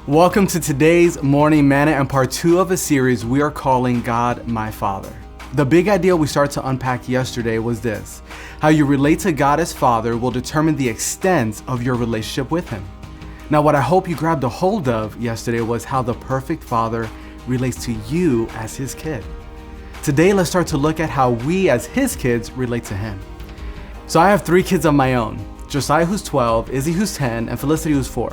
Welcome to today's Morning Manna and part 2 of a series we are calling God My Father. The big idea we started to unpack yesterday was this: how you relate to God as Father will determine the extent of your relationship with Him. Now, what I hope you grabbed a hold of yesterday was how the perfect Father relates to you as His kid. Today, let's start to look at how we as His kids relate to Him. So I have 3 kids of my own: Josiah, who's 12, Izzy, who's 10, and Felicity, who's 4.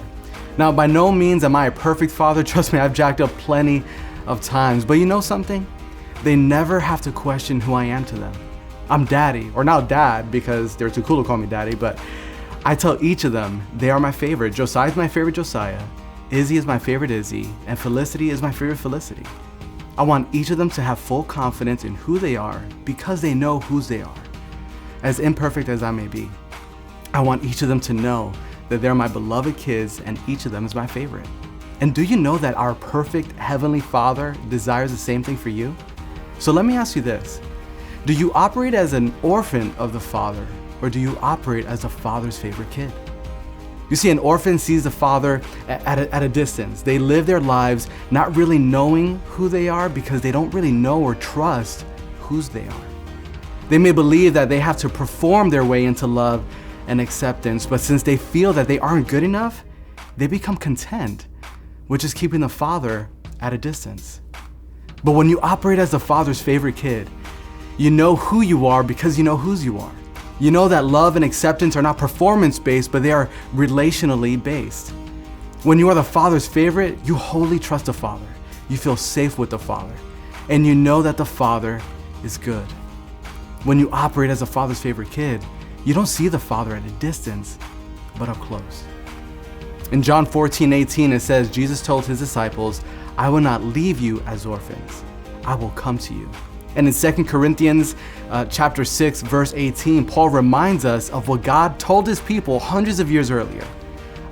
Now, by no means am I a perfect father. Trust me, I've jacked up plenty of times. But you know something? They never have to question who I am to them. I'm daddy, or now dad because they're too cool to call me daddy, but I tell each of them they are my favorite. Josiah's my favorite Josiah, Izzy is my favorite Izzy, and Felicity is my favorite Felicity. I want each of them to have full confidence in who they are because they know whose they are. As imperfect as I may be, I want each of them to know that they're my beloved kids and each of them is my favorite. And do you know that our perfect Heavenly Father desires the same thing for you? So let me ask you this: do you operate as an orphan of the Father, or do you operate as the Father's favorite kid? You see, an orphan sees the Father at a distance. They live their lives not really knowing who they are because they don't really know or trust whose they are. They may believe that they have to perform their way into love and acceptance, but since they feel that they aren't good enough, they become content, which is keeping the Father at a distance. But when you operate as the Father's favorite kid, you know who you are because you know whose you are. You know that love and acceptance are not performance-based, but they are relationally based. When you are the Father's favorite, you wholly trust the Father. You feel safe with the Father, and you know that the Father is good. When you operate as the Father's favorite kid, you don't see the Father at a distance, but up close. In John 14:18, it says, Jesus told His disciples, I will not leave you as orphans. I will come to you. And in 2 Corinthians chapter 6, verse 18, Paul reminds us of what God told His people hundreds of years earlier.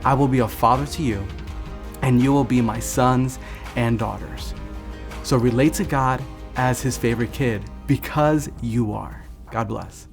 I will be a father to you, and you will be my sons and daughters. So relate to God as His favorite kid because you are. God bless.